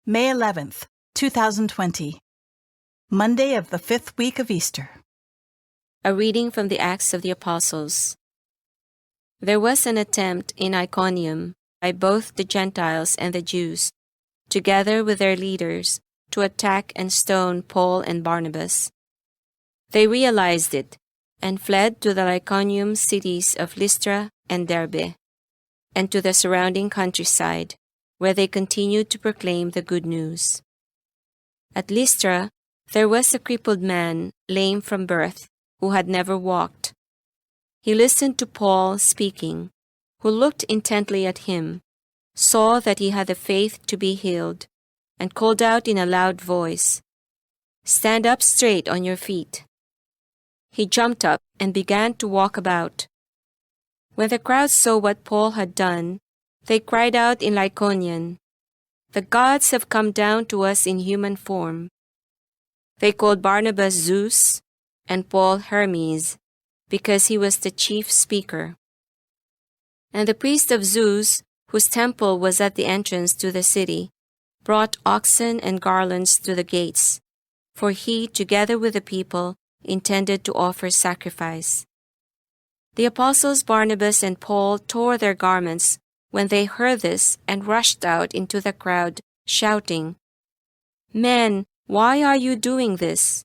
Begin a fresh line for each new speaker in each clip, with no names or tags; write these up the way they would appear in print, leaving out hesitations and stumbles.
May 11th, 2020, Monday of the 5th week of Easter.
A reading from the Acts of the Apostles. There was an attempt in Iconium by both the Gentiles and the Jews, together with their leaders, to attack and stone Paul and Barnabas. They realized it and fled to the Lycaonian cities of Lystra and Derbe, and to the surrounding countryside, where they continued to proclaim the good news. At Lystra, there was a crippled man, lame from birth, who had never walked. He listened to Paul speaking, who looked intently at him, saw that he had the faith to be healed, and called out in a loud voice, "Stand up straight on your feet." He jumped up and began to walk about. When the crowd saw what Paul had done, they cried out in Lycaonian, "The gods have come down to us in human form." They called Barnabas Zeus and Paul Hermes, because he was the chief speaker. And the priest of Zeus, whose temple was at the entrance to the city, brought oxen and garlands to the gates, for he, together with the people, intended to offer sacrifice. The apostles Barnabas and Paul tore their garments when they heard this and rushed out into the crowd, shouting, "Men, why are you doing this?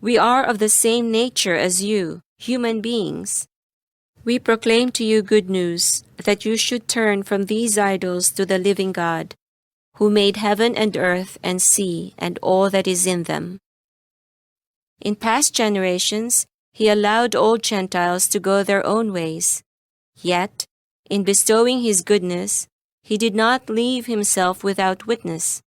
We are of the same nature as you, human beings. We proclaim to you good news, that you should turn from these idols to the living God, who made heaven and earth and sea and all that is in them. In past generations, he allowed all Gentiles to go their own ways. Yet, in bestowing his goodness, he did not leave himself without witness,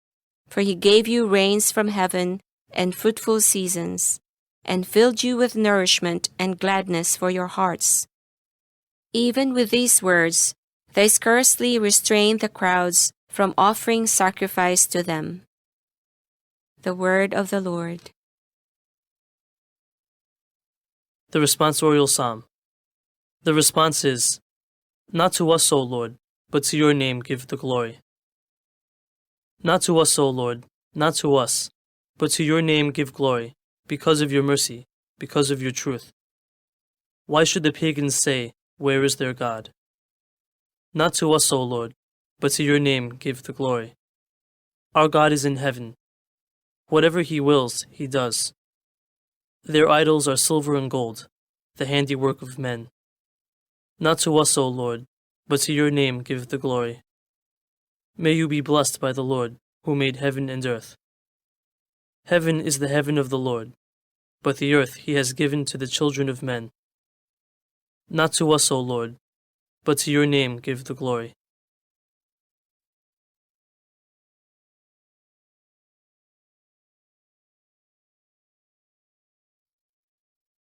for he gave you rains from heaven and fruitful seasons, and filled you with nourishment and gladness for your hearts." Even with these words, they scarcely restrained the crowds from offering sacrifice to them. The word of the Lord.
The responsorial psalm. The response is, "Not to us, O Lord, but to your name give the glory." Not to us, O Lord, not to us, but to your name give glory, because of your mercy, because of your truth. Why should the pagans say, "Where is their God?" Not to us, O Lord, but to your name give the glory. Our God is in heaven. Whatever he wills, he does. Their idols are silver and gold, the handiwork of men. Not to us, O Lord, but to your name give the glory. May you be blessed by the Lord, who made heaven and earth. Heaven is the heaven of the Lord, but the earth he has given to the children of men. Not to us, O Lord, but to your name give the glory.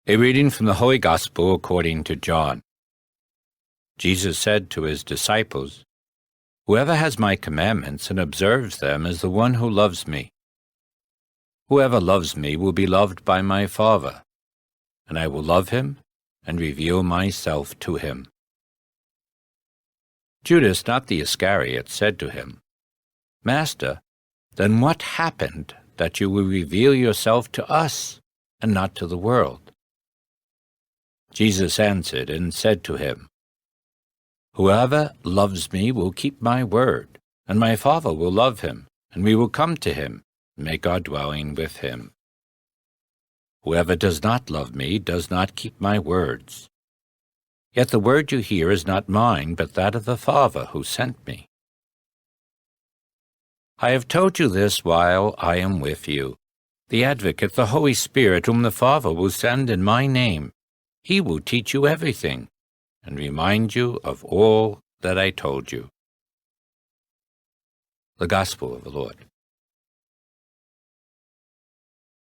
A reading from the Holy Gospel according to John. Jesus said to his disciples, "Whoever has my commandments and observes them is the one who loves me. Whoever loves me will be loved by my Father, and I will love him and reveal myself to him." Judas, not the Iscariot, said to him, "Master, then what happened that you will reveal yourself to us and not to the world?" Jesus answered and said to him, "Whoever loves me will keep my word, and my Father will love him, and we will come to him and make our dwelling with him. Whoever does not love me does not keep my words. Yet the word you hear is not mine, but that of the Father who sent me. I have told you this while I am with you. The Advocate, the Holy Spirit, whom the Father will send in my name, he will teach you everything and remind you of all that I told you." The Gospel of the Lord.